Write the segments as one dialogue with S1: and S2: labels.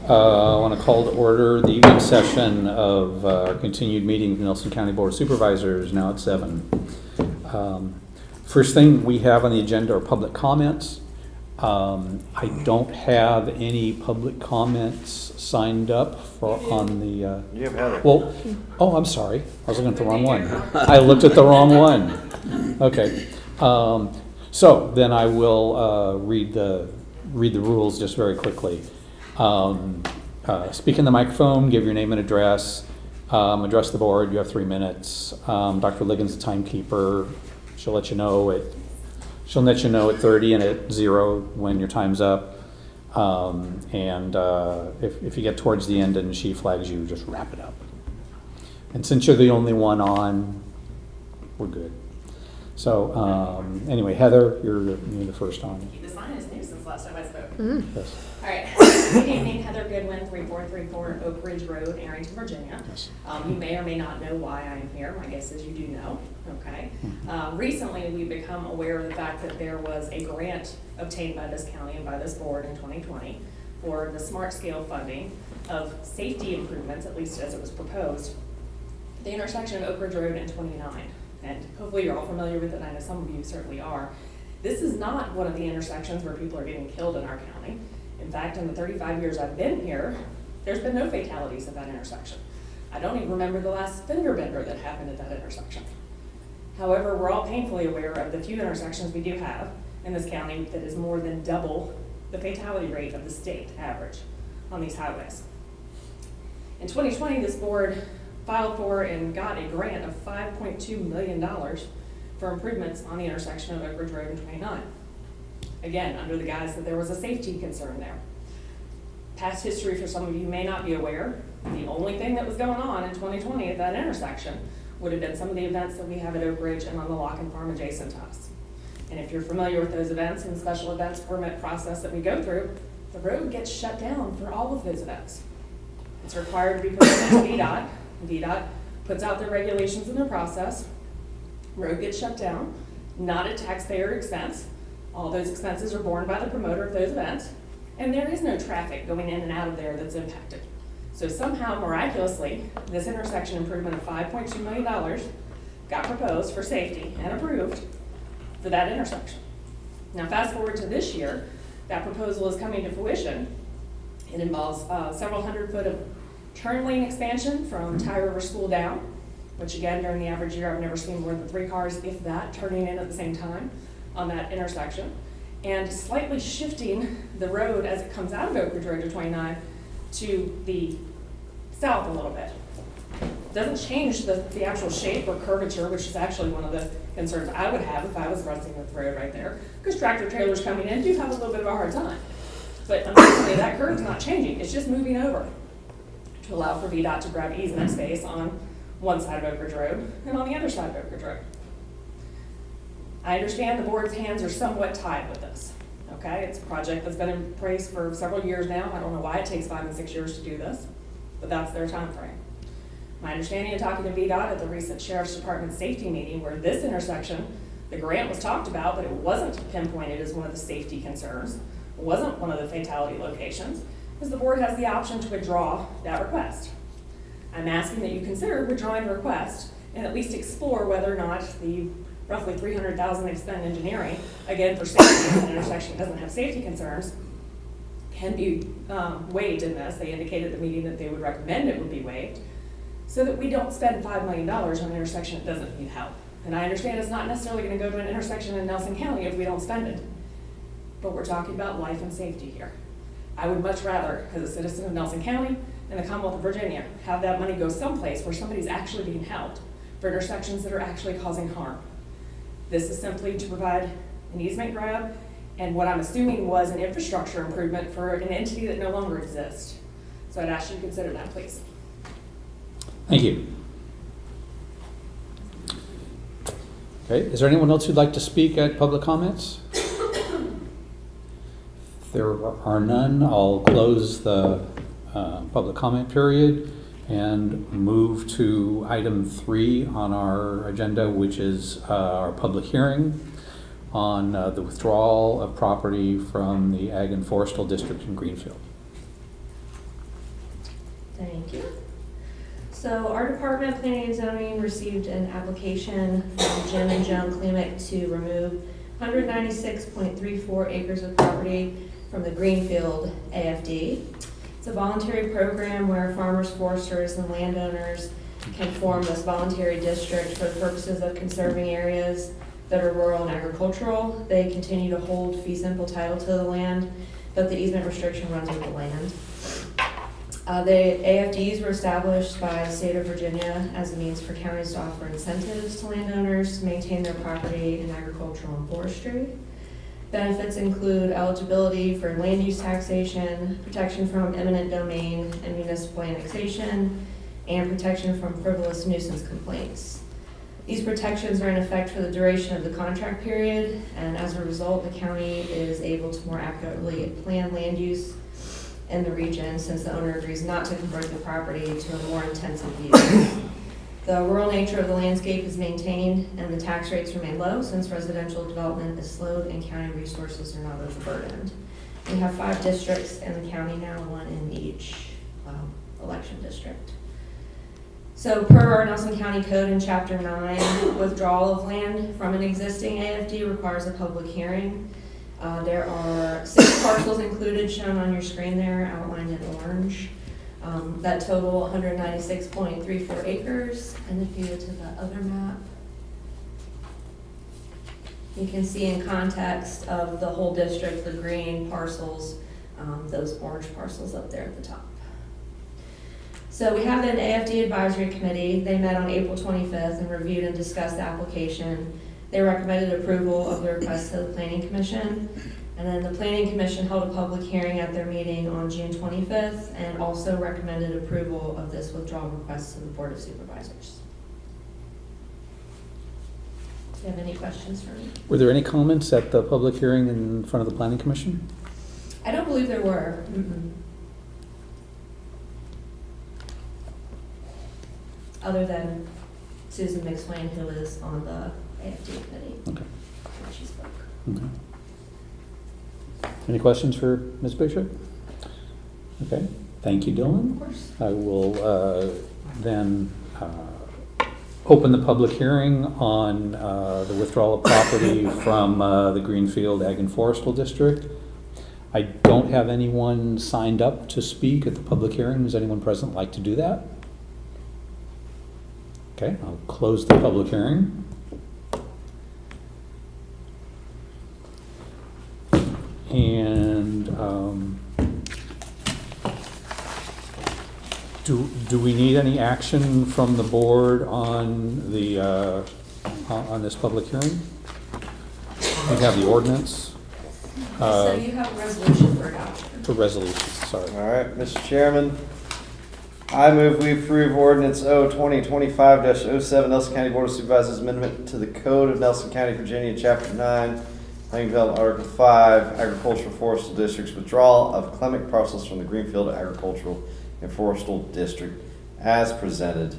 S1: I want to call to order the evening session of our continued meeting of the Nelson County Board of Supervisors, now at 7. First thing we have on the agenda are public comments. I don't have any public comments signed up on the...
S2: You have Heather.
S1: Well, oh, I'm sorry. I was looking at the wrong one. I looked at the wrong one. Okay. So then I will read the rules just very quickly. Speak in the microphone, give your name and address, address the board. You have 3 minutes. Dr. Liggins, the timekeeper, she'll let you know at 30 and at 0 when your time's up. If you get towards the end and she flags you, just wrap it up. And since you're the only one on, we're good. So anyway, Heather, you're the first on.
S3: The sign is new since last time I spoke.
S1: Yes.
S3: All right. Good evening, Heather Goodwin, 3434 Oak Ridge Road, Arrington, Virginia.
S1: Yes.
S3: You may or may not know why I'm here. My guess is you do know. Okay. Recently, we've become aware of the fact that there was a grant obtained by this county and by this board in 2020 for the smart scale funding of safety improvements, at least as it was proposed, at the intersection of Oak Ridge Road and 29. And hopefully you're all familiar with it, and I know some of you certainly are. This is not one of the intersections where people are getting killed in our county. In fact, in the 35 years I've been here, there's been no fatalities at that intersection. I don't even remember the last fender bender that happened at that intersection. However, we're all painfully aware of the few intersections we do have in this county that is more than double the fatality rate of the state average on these highways. In 2020, this board filed for and got a grant of $5.2 million for improvements on the intersection of Oak Ridge Road and 29. Again, under the guise that there was a safety concern there. Past history, for some of you may not be aware, the only thing that was going on in 2020 at that intersection would have been some of the events that we have at Oak Ridge and on the Lock and Farm adjacent to us. And if you're familiar with those events and the special events permit process that we go through, the road gets shut down for all of those events. It's required to be put into VDOT. VDOT puts out their regulations and their process. Road gets shut down, not at taxpayer expense. All those expenses are borne by the promoter of those events, and there is no traffic going in and out of there that's impacted. So somehow, miraculously, this intersection improvement of $5.2 million got proposed for safety and approved for that intersection. Now fast forward to this year, that proposal is coming to fruition. It involves several hundred foot of turn lane expansion from Tye River School down, which again, during the average year, I've never seen more than 3 cars, if that, turning in at the same time on that intersection, and slightly shifting the road as it comes out of Oak Ridge Road to 29 to the south a little bit. It doesn't change the actual shape or curvature, which is actually one of the concerns I would have if I was crossing the road right there, because tractor trailers coming in do have a little bit of a hard time. But unfortunately, that curve's not changing. It's just moving over to allow for VDOT to grab easement space on one side of Oak Ridge Road and on the other side of Oak Ridge Road. I understand the board's hands are somewhat tied with this. Okay, it's a project that's been in place for several years now. I don't know why it takes 5 and 6 years to do this, but that's their time frame. My understanding of talking to VDOT at the recent Sheriff's Department safety meeting where this intersection, the grant was talked about, but it wasn't pinpointed as one of the safety concerns. It wasn't one of the fatality locations, because the board has the option to withdraw that request. I'm asking that you consider withdrawing the request and at least explore whether or not the roughly $300,000 they spend engineering, again for safety, if an intersection doesn't have safety concerns, can be waived in this. They indicated at the meeting that they would recommend it would be waived, so that we don't spend $5 million on an intersection that doesn't need help. And I understand it's not necessarily going to go to an intersection in Nelson County if we don't spend it, but we're talking about life and safety here. I would much rather, as a citizen of Nelson County and the Commonwealth of Virginia, have that money go someplace where somebody's actually being helped for intersections that are actually causing harm. This is simply to provide an easement grab and what I'm assuming was an infrastructure improvement for an entity that no longer exists. So I'd ask you to consider that, please.
S1: Thank you. Okay, is there anyone else who'd like to speak at public comments? If there are none, I'll close the public comment period and move to item 3 on our agenda, which is our public hearing on the withdrawal of property from the Ag and Forestal District in Greenfield.
S3: Thank you. So our Department of Planning and Zoning received an application from Jim and Joan Klemick to remove 196.34 acres of property from the Greenfield AFD. It's a voluntary program where farmers, foresters, and landowners can form this voluntary district for the purposes of conserving areas that are rural and agricultural. They continue to hold fee simple title to the land, but the easement restriction runs with the land. The AFDs were established by the state of Virginia as a means for counties to offer incentives to landowners to maintain their property in agricultural and forestry. Benefits include eligibility for land use taxation, protection from eminent domain and municipal annexation, and protection from frivolous nuisance complaints. These protections are in effect for the duration of the contract period, and as a result, the county is able to more accurately plan land use in the region since the owner agrees not to convert the property to a more intensive use. The rural nature of the landscape is maintained and the tax rates remain low since residential development is slowed and county resources are not overburdened. We have 5 districts in the county now, 1 in each election district. So per our Nelson County Code in Chapter 9, withdrawal of land from an existing AFD requires a public hearing. There are 6 parcels included shown on your screen there, outlined in orange, that total 196.34 acres. And if you go to the other map, you can see in context of the whole district, the green parcels, those orange parcels up there at the top. So we have an AFD advisory committee. They met on April 25th and reviewed and discussed the application. They recommended approval of the request to the Planning Commission. And then the Planning Commission held a public hearing at their meeting on June 25th and also recommended approval of this withdrawal request to the Board of Supervisors. Do you have any questions for me?
S1: Were there any comments at the public hearing in front of the Planning Commission?
S3: I don't believe there were. Other than Susan McSwain, who is on the AFD committee.
S1: Okay.
S3: She spoke.
S1: Okay. Any questions for Ms. Bishop? Okay, thank you, Dylan.
S3: Of course.
S1: I will then open the public hearing on the withdrawal of property from the Greenfield Ag and Forestal District. I don't have anyone signed up to speak at the public hearing. Does anyone present like to do that? Okay, I'll close the public hearing. And do we need any action from the board on the on this public hearing? We have the ordinance.
S3: So you have a resolution for adoption.
S1: For resolution, sorry.
S2: All right, Mr. Chairman, I move we approve ordinance O 2025-07 Nelson County Board of Supervisors amendment to the Code of Nelson County, Virginia, Chapter 9, Planning Development, Article 5, Agricultural Forestal Districts, withdrawal of Klemick parcels from the Greenfield Agricultural and Forestal District as presented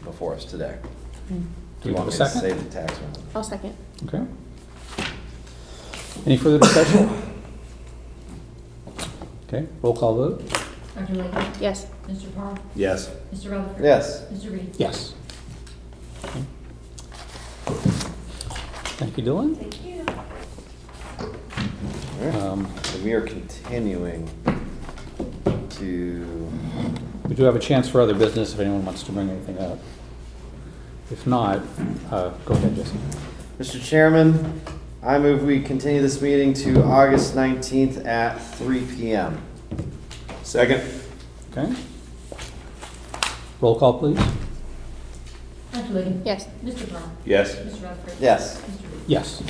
S2: before us today.
S1: Do you want
S2: me
S1: a
S2: to
S1: second?
S2: say the tax amendment?
S4: I'll second.
S1: Okay. Any further discussion? Okay, roll call vote.
S5: Dr. Latham?
S4: Yes.
S5: Mr. Parr?
S2: Yes.
S5: Mr. Rutherford?
S2: Yes.
S5: Mr. Reed?
S1: Yes. Okay. Thank you, Dylan.
S3: Thank you.
S2: All right. And we are continuing to,
S1: We do have a chance for other business if anyone wants to bring anything up. If not, go ahead, Jesse.
S2: Mr. Chairman, I move we continue this meeting to August 19th at 3 p.m. Second.
S1: Okay. Roll call, please.
S5: Dr. Latham?
S4: Yes.
S5: Mr. Parr?
S2: Yes.
S5: Mr. Rutherford?
S2: Yes.
S5: Mr. Reed?
S1: Yes.